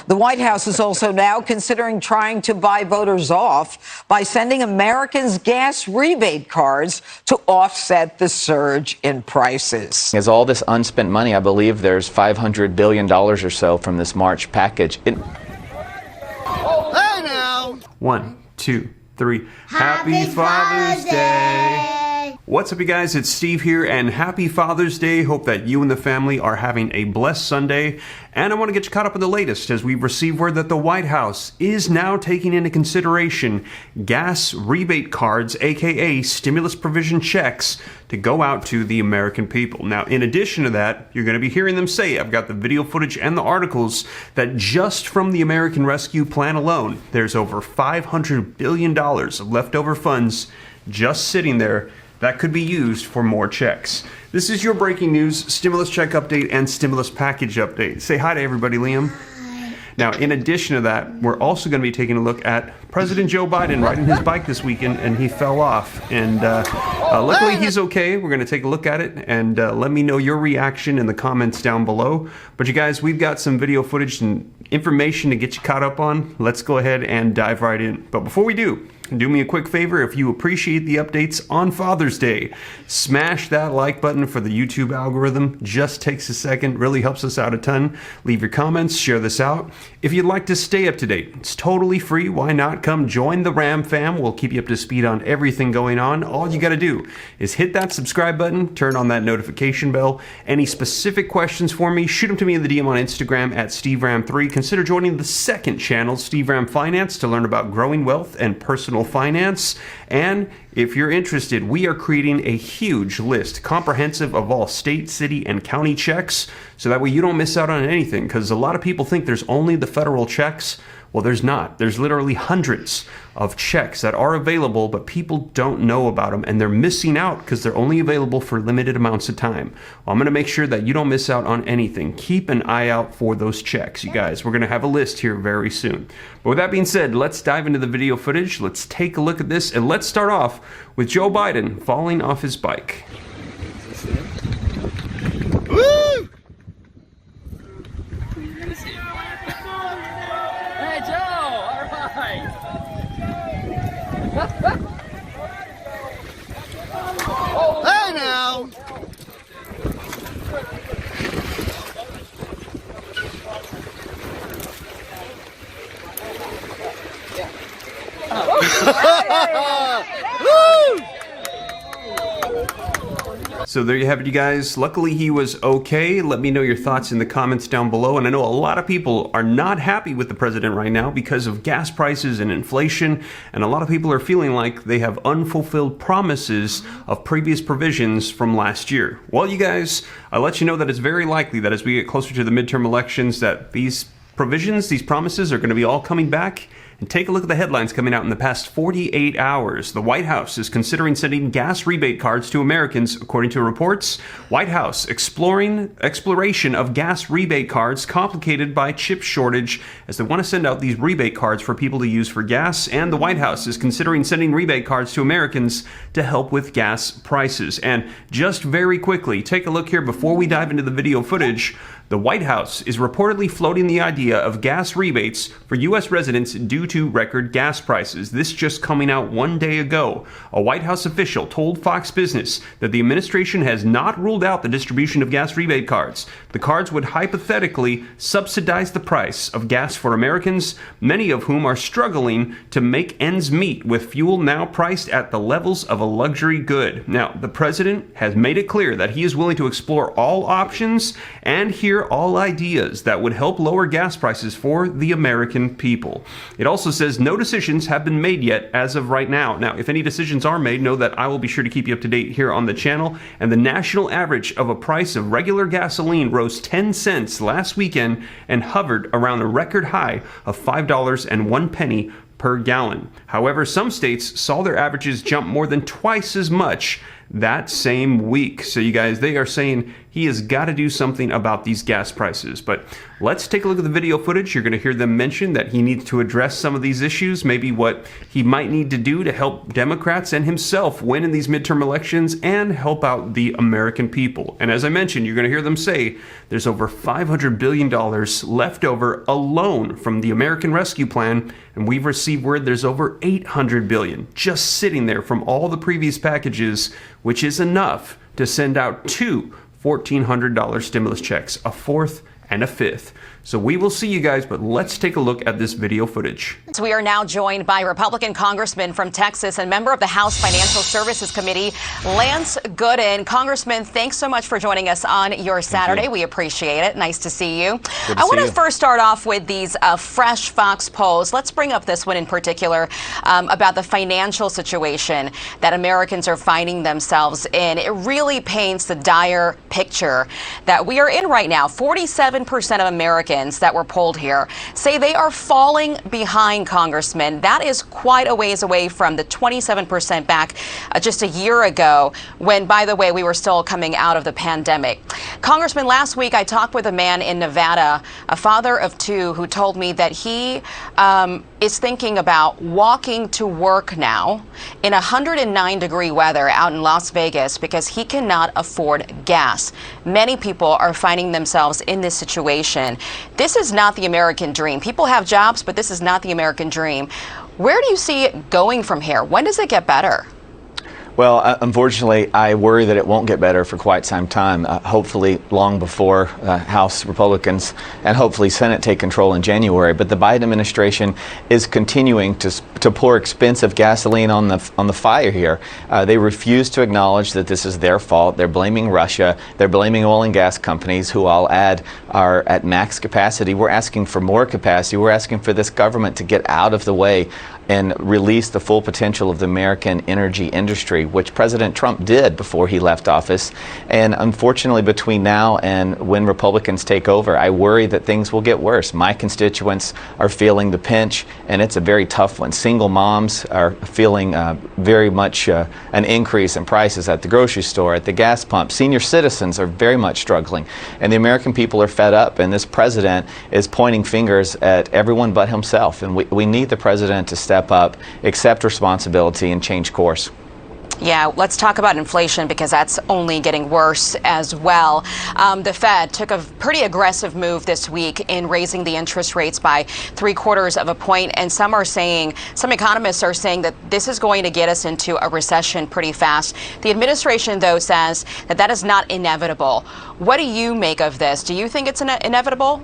The White House is also now considering trying to buy voters off by sending Americans gas rebate cards to offset the surge in prices. As all this unspent money, I believe there's $500 billion or so from this March package. Hey now! 1, 2, 3. Happy Father's Day! What's up, you guys? It's Steve here, and happy Father's Day. Hope that you and the family are having a blessed Sunday. And I want to get you caught up in the latest as we've received word that the White House is now taking into consideration gas rebate cards, aka stimulus provision checks, to go out to the American people. Now, in addition to that, you're going to be hearing them say, I've got the video footage and the articles, that just from the American Rescue Plan alone, there's over $500 billion of leftover funds just sitting there that could be used for more checks. This is your breaking news, stimulus check update and stimulus package update. Say hi to everybody, Liam. Hi. Now, in addition to that, we're also going to be taking a look at President Joe Biden riding his bike this weekend, and he fell off. And luckily, he's okay. We're going to take a look at it, and let me know your reaction in the comments down below. But you guys, we've got some video footage and information to get you caught up on. Let's go ahead and dive right in. But before we do me a quick favor. If you appreciate the updates on Father's Day, smash that like button for the YouTube algorithm. Just takes a second, really helps us out a ton. Leave your comments, share this out. If you'd like to stay up to date, it's totally free. Why not come join the Ram fam? We'll keep you up to speed on everything going on. All you got to do is hit that subscribe button, turn on that notification bell. Any specific questions for me, shoot them to me in the DM on Instagram at SteveRam3. Consider joining the second channel, Steve Ram Finance, to learn about growing wealth and personal finance. And if you're interested, we are creating a huge list, comprehensive, of all state, city, and county checks, so that way you don't miss out on anything, because a lot of people think there's only the federal checks. Well, there's not. There's literally hundreds of checks that are available, but people don't know about them, and they're missing out because they're only available for limited amounts of time. Well, I'm going to make sure that you don't miss out on anything. Keep an eye out for those checks, you guys. We're going to have a list here very soon. But with that being said, let's dive into the video footage. Let's take a look at this, and let's start off with Joe Biden falling off his bike. Woo! Hey, Joe! All right! Hey now! Woo! So there you have it, you guys. Luckily, he was okay. Let me know your thoughts in the comments down below. And I know a lot of people are not happy with the president right now because of gas prices and inflation. And a lot of people are feeling like they have unfulfilled promises of previous provisions from last year. Well, you guys, I'll let you know that it's very likely that as we get closer to the midterm elections, that these provisions, these promises are going to be all coming back. And take a look at the headlines coming out in the past 48 hours. The White House is considering sending gas rebate cards to Americans, according to reports. White House exploration of gas rebate cards complicated by chip shortage, as they want to send out these rebate cards for people to use for gas. And the White House is considering sending rebate cards to Americans to help with gas prices. And just very quickly, take a look here before we dive into the video footage. The White House is reportedly floating the idea of gas rebates for U.S. residents due to record gas prices. This just coming out one day ago. A White House official told Fox Business that the administration has not ruled out the distribution of gas rebate cards. The cards would hypothetically subsidize the price of gas for Americans, many of whom are struggling to make ends meet with fuel now priced at the levels of a luxury good. Now, the president has made it clear that he is willing to explore all options and hear all ideas that would help lower gas prices for the American people. It also says no decisions have been made yet as of right now. Now, if any decisions are made, know that I will be sure to keep you up to date here on the channel. And the national average of a price of regular gasoline rose 10 cents last weekend and hovered around a record high of $5.01 per gallon. However, some states saw their averages jump more than twice as much that same week. So you guys, they are saying he has got to do something about these gas prices. But let's take a look at the video footage. You're going to hear them mention that he needs to address some of these issues, maybe what he might need to do to help Democrats and himself win in these midterm elections and help out the American people. And as I mentioned, you're going to hear them say there's over $500 billion left over alone from the American Rescue Plan, and we've received word there's over $800 billion just sitting there from all the previous packages, which is enough to send out two $1,400 stimulus checks, a fourth and a fifth. So we will see you guys, but let's take a look at this video footage. So we are now joined by Republican Congressman from Texas and member of the House Financial Services Committee, Lance Gooden. Congressman, thanks so much for joining us on your Saturday. We appreciate it. Nice to see you. I want to first start off with these fresh Fox polls. Let's bring up this one in particular about the financial situation that Americans are finding themselves in. It really paints the dire picture that we are in right now. 47% of Americans that were polled here say they are falling behind, Congressman. That is quite a ways away from the 27% back just a year ago when, by the way, we were still coming out of the pandemic. Congressman, last week I talked with a man in Nevada, a father of two, who told me that he is thinking about walking to work now in 109-degree weather out in Las Vegas because he cannot afford gas. Many people are finding themselves in this situation. This is not the American dream. People have jobs, but this is not the American dream. Where do you see it going from here? When does it get better? Well, unfortunately, I worry that it won't get better for quite some time, hopefully long before House Republicans and hopefully Senate take control in January. But the Biden administration is continuing to pour expensive gasoline on the fire here. They refuse to acknowledge that this is their fault. They're blaming Russia. They're blaming oil and gas companies, who I'll add are at max capacity. We're asking for more capacity. We're asking for this government to get out of the way and release the full potential of the American energy industry, which President Trump did before he left office. And unfortunately, between now and when Republicans take over, I worry that things will get worse. My constituents are feeling the pinch, and it's a very tough one. Single moms are feeling very much an increase in prices at the grocery store, at the gas pump. Senior citizens are very much struggling, and the American people are fed up, and this president is pointing fingers at everyone but himself. And we need the president to step up, accept responsibility, and change course. Yeah, let's talk about inflation because that's only getting worse as well. The Fed took a pretty aggressive move this week in raising the interest rates by 3/4 of a point. And some economists are saying that this is going to get us into a recession pretty fast. The administration, though, says that that is not inevitable. What do you make of this? Do you think it's inevitable?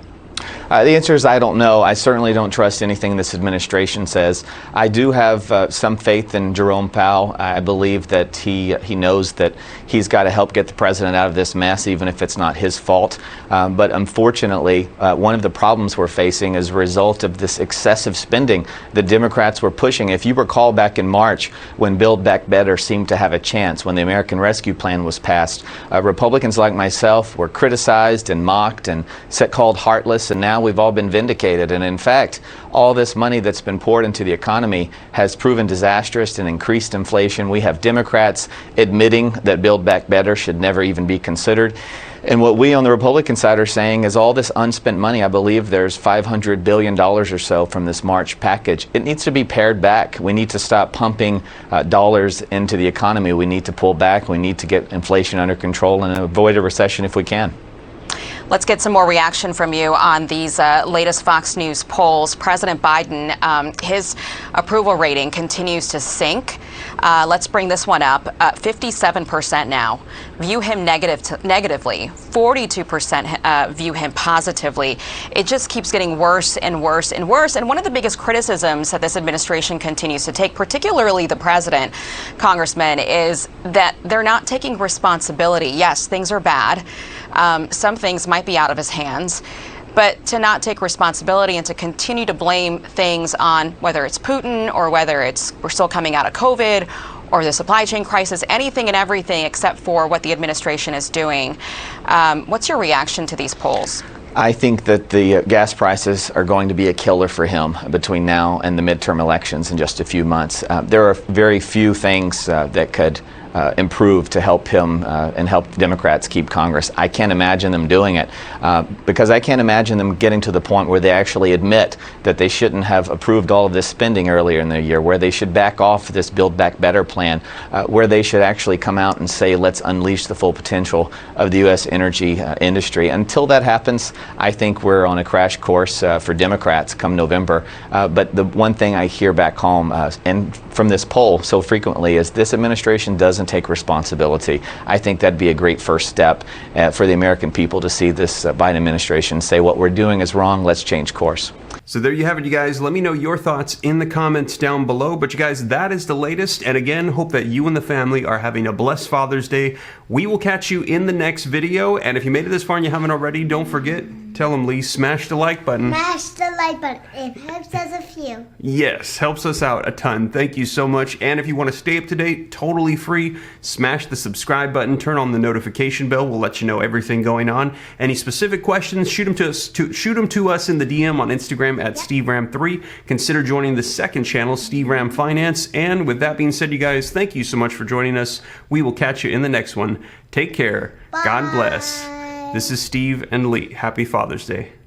The answer is I don't know. I certainly don't trust anything this administration says. I do have some faith in Jerome Powell. I believe that he knows that he's got to help get the president out of this mess, even if it's not his fault. But unfortunately, one of the problems we're facing is a result of this excessive spending the Democrats were pushing. If you recall back in March, when Build Back Better seemed to have a chance, when the American Rescue Plan was passed, Republicans like myself were criticized and mocked and called heartless, and now we've all been vindicated. And in fact, all this money that's been poured into the economy has proven disastrous and increased inflation. We have Democrats admitting that Build Back Better should never even be considered. And what we on the Republican side are saying is all this unspent money, I believe there's $500 billion or so from this March package. It needs to be pared back. We need to stop pumping dollars into the economy. We need to pull back. We need to get inflation under control and avoid a recession if we can. Let's get some more reaction from you on these latest Fox News polls. President Biden, his approval rating continues to sink. Let's bring this one up. 57% now view him negatively. 42% view him positively. It just keeps getting worse and worse and worse. And one of the biggest criticisms that this administration continues to take, particularly the president, Congressman, is that they're not taking responsibility. Yes, things are bad. Some things might be out of his hands, but to not take responsibility and to continue to blame things on whether it's Putin or whether we're still coming out of COVID or the supply chain crisis, anything and everything except for what the administration is doing. What's your reaction to these polls? I think that the gas prices are going to be a killer for him between now and the midterm elections in just a few months. There are very few things that could improve to help him and help Democrats keep Congress. I can't imagine them doing it because I can't imagine them getting to the point where they actually admit that they shouldn't have approved all of this spending earlier in the year, where they should back off this Build Back Better plan, where they should actually come out and say, let's unleash the full potential of the U.S. energy industry. Until that happens, I think we're on a crash course for Democrats come November. But the one thing I hear back home and from this poll so frequently is this administration doesn't take responsibility. I think that'd be a great first step for the American people to see this Biden administration say what we're doing is wrong, let's change course. So there you have it, you guys. Let me know your thoughts in the comments down below. But you guys, that is the latest. And again, hope that you and the family are having a blessed Father's Day. We will catch you in the next video. And if you made it this far and you haven't already, don't forget, tell them, Lee, smash the like button. Smash the like button. It helps us a few. Yes, helps us out a ton. Thank you so much. And if you want to stay up to date, totally free, smash the subscribe button, turn on the notification bell. We'll let you know everything going on. Any specific questions, shoot them to us in the DM on Instagram at SteveRam3. Consider joining the second channel, Steve Ram Finance. And with that being said, you guys, thank you so much for joining us. We will catch you in the next one. Take care. Bye. God bless. This is Steve and Lee. Happy Father's Day.